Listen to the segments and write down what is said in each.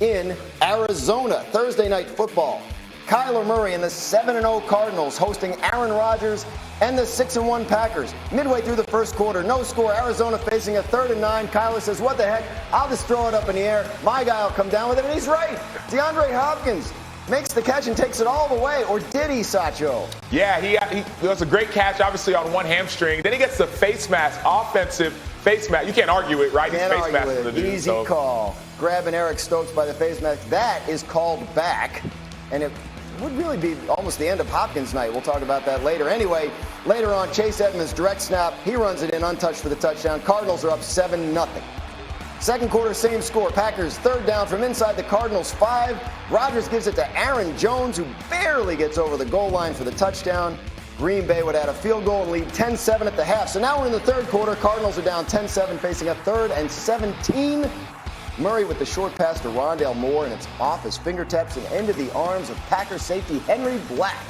in Arizona. Thursday night football. Kyler Murray and the 7-0 Cardinals hosting Aaron Rodgers and the 6-1 Packers. Midway through the first quarter, no score. Arizona facing a 3rd and 9. Kyler says, what the heck? I'll just throw it up in the air. My guy will come down with it. And he's right. DeAndre Hopkins makes the catch and takes it all the way. Or did he, Sacho? Yeah, he does a great catch, obviously, on one hamstring. Then he gets the face mask, offensive face mask. You can't argue it, right? Can't argue with it. Easy call. Grabbing Eric Stokes by the face mask. That is called back. And it would really be almost the end of Hopkins' night. We'll talk about that later. Anyway, later on, Chase Edmonds, direct snap. He runs it in untouched for the touchdown. Cardinals are up 7-0. Second quarter, same score. Packers, 3rd down from inside the Cardinals' 5. Rodgers gives it to Aaron Jones, who barely gets over the goal line for the touchdown. Green Bay would add a field goal and lead 10-7 at the half. So now we're in the third quarter. Cardinals are down 10-7, facing a 3rd and 17. Murray with the short pass to Rondale Moore, and it's off his fingertips and into the arms of Packers safety Henry Black.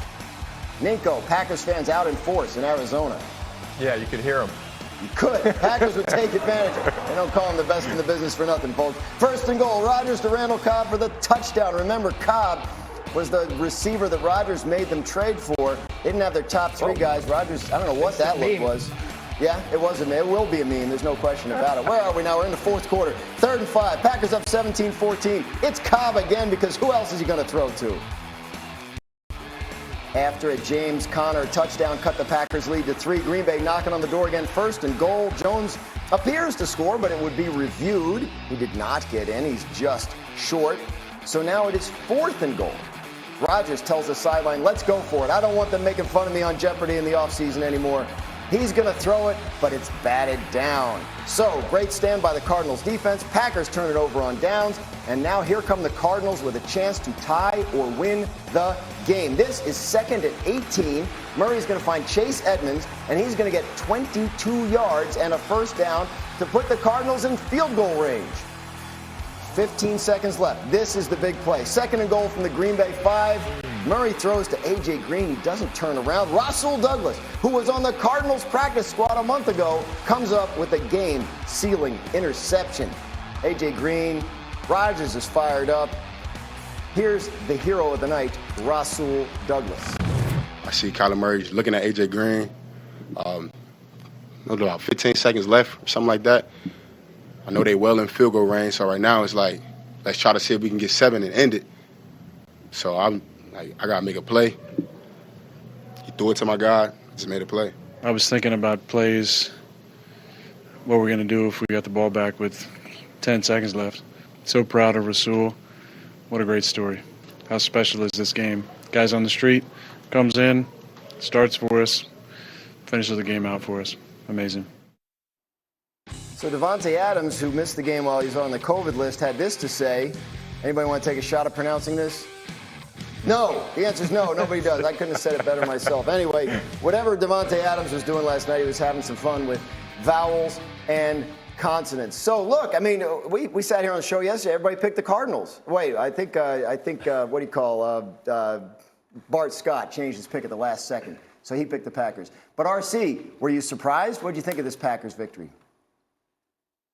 Ninko, Packers fans out in force in Arizona. Yeah, you could hear him. You could. Packers would take advantage. They don't call him the best in the business for nothing, folks. 1st and goal. Rodgers to Randall Cobb for the touchdown. Remember, Cobb was the receiver that Rodgers made them trade for. They didn't have their top 3 guys. Rodgers, I don't know what that look was. Yeah, it was a meme. It will be a meme. There's no question about it. Where are we now? We're in the 4th quarter. 3rd and 5. Packers up 17-14. It's Cobb again because who else is he going to throw to? After a James Conner touchdown cut the Packers lead to 3. Green Bay knocking on the door again. 1st and goal. Jones appears to score, but it would be reviewed. He did not get in. He's just short. So now it is 4th and goal. Rodgers tells the sideline, let's go for it. I don't want them making fun of me on Jeopardy in the offseason anymore. He's going to throw it, but it's batted down. So, great stand by the Cardinals defense. Packers turn it over on downs. And now here come the Cardinals with a chance to tie or win the game. This is 2nd and 18. Murray's going to find Chase Edmonds, and he's going to get 22 yards and a 1st down to put the Cardinals in field goal range. 15 seconds left. This is the big play. 2nd and goal from the Green Bay 5. Murray throws to A.J. Green. He doesn't turn around. Rasul Douglas, who was on the Cardinals practice squad a month ago, comes up with a game-sealing interception. A.J. Green, Rodgers is fired up. Here's the hero of the night, Rasul Douglas. I see Kyler Murray looking at A.J. Green. About 15 seconds left, something like that. I know they well in field goal range, so right now it's like, let's try to see if we can get 7 and end it. So I got to make a play. He threw it to my guy, just made a play. I was thinking about plays, what we're going to do if we got the ball back with 10 seconds left. So proud of Rasul. What a great story. How special is this game? Guys on the street, comes in, starts for us, finishes the game out for us. Amazing. So Devontae Adams, who missed the game while he's on the COVID list, had this to say. Anybody want to take a shot at pronouncing this? No. The answer is no. Nobody does. I couldn't have said it better myself. Anyway, whatever Devontae Adams was doing last night, he was having some fun with vowels and consonants. So look, I mean, we sat here on the show yesterday. Everybody picked the Cardinals. Wait, I think what do you call Bart Scott changed his pick at the last second, so he picked the Packers. But RC, were you surprised? What did you think of this Packers victory?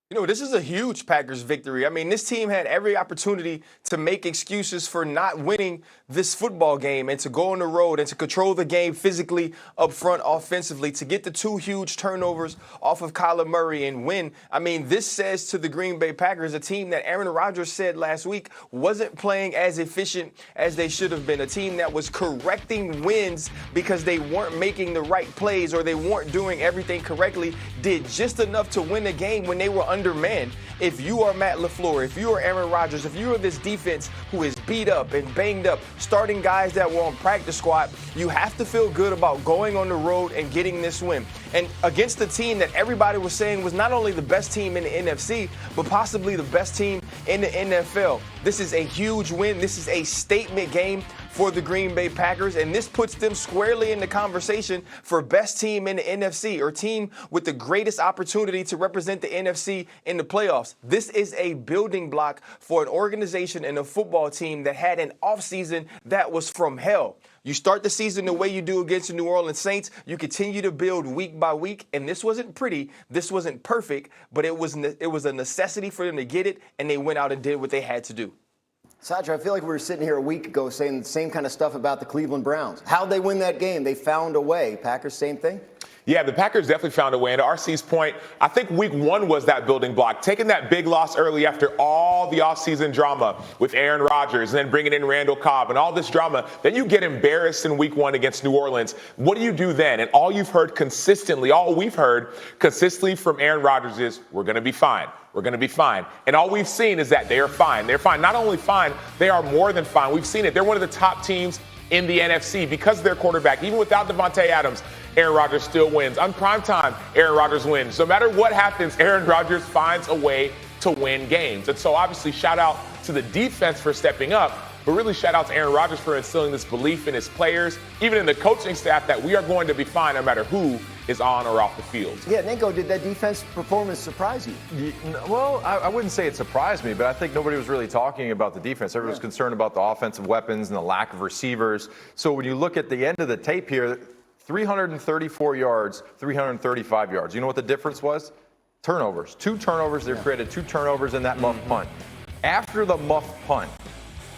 You know, this is a huge Packers victory. I mean, this team had every opportunity to make excuses for not winning this football game and to go on the road and to control the game physically up front offensively, to get the 2 huge turnovers off of Kyler Murray and win. I mean, this says to the Green Bay Packers, a team that Aaron Rodgers said last week wasn't playing as efficient as they should have been, a team that was correcting wins because they weren't making the right plays or they weren't doing everything correctly, did just enough to win the game when they were undermanned. If you are Matt LaFleur, if you are Aaron Rodgers, if you are this defense who is beat up and banged up, starting guys that were on practice squad, you have to feel good about going on the road and getting this win. And against the team that everybody was saying was not only the best team in the NFC, but possibly the best team in the NFL. This is a huge win. This is a statement game for the Green Bay Packers, and this puts them squarely in the conversation for best team in the NFC, or team with the greatest opportunity to represent the NFC in the playoffs. This is a building block for an organization and a football team that had an offseason that was from hell. You start the season the way you do against the New Orleans Saints. You continue to build week by week, and this wasn't pretty. This wasn't perfect, but it was a necessity for them to get it, and they went out and did what they had to do. Sandra, I feel like we were sitting here a week ago saying the same kind of stuff about the Cleveland Browns. How'd they win that game? They found a way. Packers, same thing? Yeah, the Packers definitely found a way. And to RC's point, I think week one was that building block. Taking that big loss early after all the offseason drama with Aaron Rodgers and then bringing in Randall Cobb and all this drama, then you get embarrassed in week one against New Orleans. What do you do then? And all you've heard consistently, all we've heard consistently from Aaron Rodgers is, we're going to be fine. We're going to be fine. And all we've seen is that they are fine. They're fine. Not only fine, they are more than fine. We've seen it. They're one of the top teams in the NFC because of their quarterback. Even without Devontae Adams, Aaron Rodgers still wins. On primetime, Aaron Rodgers wins. No matter what happens, Aaron Rodgers finds a way to win games. And so obviously shout out to the defense for stepping up, but really shout out to Aaron Rodgers for instilling this belief in his players, even in the coaching staff, that we are going to be fine no matter who is on or off the field. Yeah, Nico, did that defense performance surprise you? Well, I wouldn't say it surprised me, but I think nobody was really talking about the defense. Everyone was concerned about the offensive weapons and the lack of receivers. So when you look at the end of the tape here, 334 yards, 335 yards. You know what the difference was? Turnovers. 2 turnovers. They created 2 turnovers in that muff punt. After the muff punt,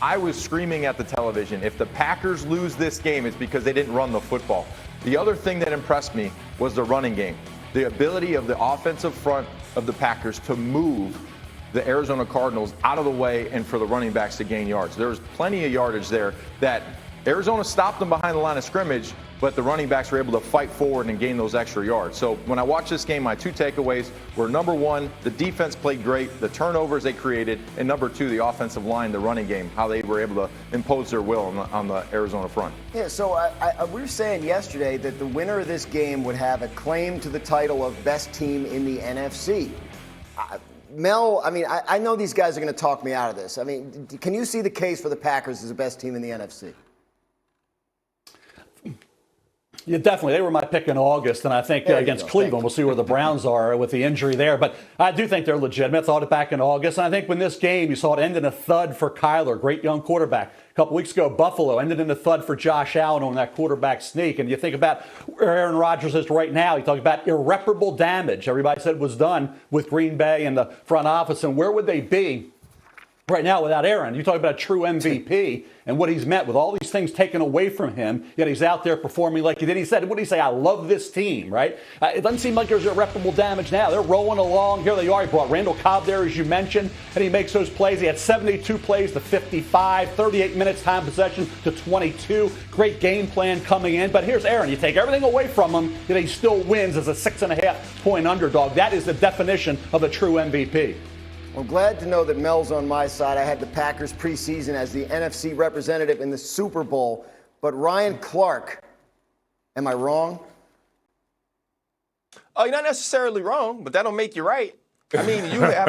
I was screaming at the television, if the Packers lose this game, it's because they didn't run the football. The other thing that impressed me was the running game. The ability of the offensive front of the Packers to move the Arizona Cardinals out of the way and for the running backs to gain yards. There was plenty of yardage there that Arizona stopped them behind the line of scrimmage, but the running backs were able to fight forward and gain those extra yards. So when I watched this game, my 2 takeaways were, number 1, the defense played great, the turnovers they created, and number 2, the offensive line, the running game, how they were able to impose their will on the Arizona front. Yeah, so we were saying yesterday that the winner of this game would have a claim to the title of best team in the NFC. Mel, I mean, I know these guys are going to talk me out of this. I mean, can you see the case for the Packers as the best team in the NFC? Yeah, definitely. They were my pick in August, and I think against Cleveland, we'll see where the Browns are with the injury there. But I do think they're legitimate. I thought it back in August. And I think when this game, you saw it end in a thud for Kyler, great young quarterback. A couple weeks ago, Buffalo ended in a thud for Josh Allen on that quarterback sneak. And you think about where Aaron Rodgers is right now. You talk about irreparable damage. Everybody said it was done with Green Bay and the front office. And where would they be right now without Aaron? You talk about a true MVP and what he's met with all these things taken away from him, yet he's out there performing like he did. He said, what did he say? I love this team, right? It doesn't seem like there's irreparable damage now. They're rolling along. Here they are. He brought Randall Cobb there, as you mentioned, and he makes those plays. He had 72 plays to 55, 38 minutes time possession to 22. Great game plan coming in. But here's Aaron. You take everything away from him, yet he still wins as a 6.5-point underdog. That is the definition of a true MVP. Well, glad to know that Mel's on my side. I had the Packers preseason as the NFC representative in the Super Bowl. But Ryan Clark, am I wrong? Oh, you're not necessarily wrong, but that don't make you right. I mean, you have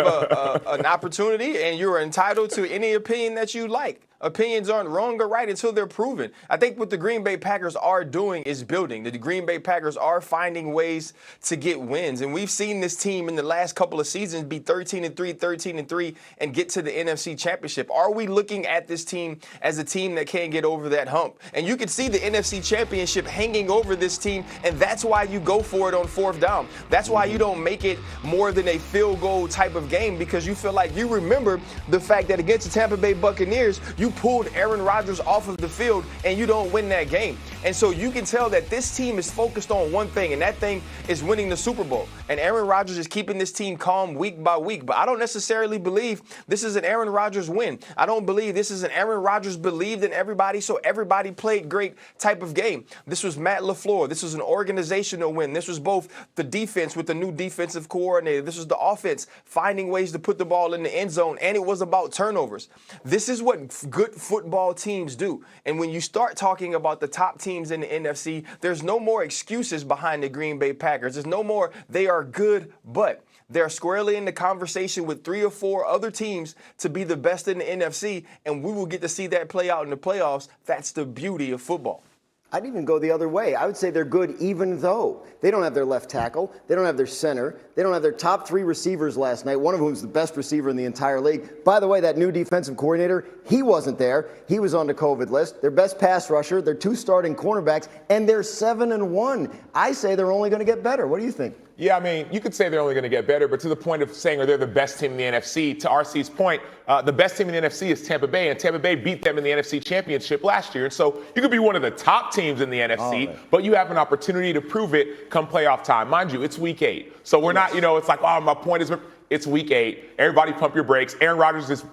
an opportunity, and you're entitled to any opinion that you like. Opinions aren't wrong or right until they're proven. I think what the Green Bay Packers are doing is building. The Green Bay Packers are finding ways to get wins. And we've seen this team in the last couple of seasons be 13-3, 13-3, and get to the NFC Championship. Are we looking at this team as a team that can't get over that hump? And you can see the NFC Championship hanging over this team, and that's why you go for it on 4th down. That's why you don't make it more than a field goal type of game, because you feel like you remember the fact that against the Tampa Bay Buccaneers, you pulled Aaron Rodgers off of the field and you don't win that game. And so you can tell that this team is focused on one thing, and that thing is winning the Super Bowl. And Aaron Rodgers is keeping this team calm week by week. But I don't necessarily believe this is an Aaron Rodgers win. I don't believe this is an Aaron Rodgers believed in everybody, so everybody played great type of game. This was Matt LaFleur. This was an organizational win. This was both the defense with the new defensive coordinator. This was the offense finding ways to put the ball in the end zone, and it was about turnovers. This is what good football teams do. And when you start talking about the top teams in the NFC, there's no more excuses behind the Green Bay Packers. There's no more they are good, but they're squarely in the conversation with 3 or 4 other teams to be the best in the NFC, and we will get to see that play out in the playoffs. That's the beauty of football. I'd even go the other way. I would say they're good even though they don't have their left tackle, they don't have their center, they don't have their top 3 receivers last night, one of whom is the best receiver in the entire league. By the way, that new defensive coordinator, he wasn't there. He was on the COVID list. Their best pass rusher, their 2 starting cornerbacks, and they're 7-1. I say they're only going to get better. What do you think? Yeah, I mean, you could say they're only going to get better, but to the point of saying, they're the best team in the NFC, to RC's point, the best team in the NFC is Tampa Bay, and Tampa Bay beat them in the NFC Championship last year. And so you could be one of the top teams in the NFC, but you have an opportunity to prove it come playoff time. Mind you, it's week 8. So we're not, it's like, my point is it's week 8. Everybody pump your brakes. Aaron Rodgers has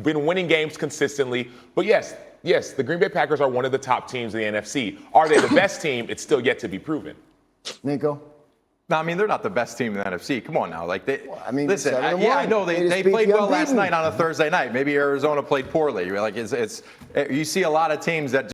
been winning games consistently. But yes, the Green Bay Packers are one of the top teams in the NFC. Are they the best team? It's still yet to be proven. Nico? No, I mean, they're not the best team in the NFC. Come on now. Listen, 7-1. I know they beat played the well last unbeaten. night on a Thursday night. Maybe Arizona played poorly. You see a lot of teams that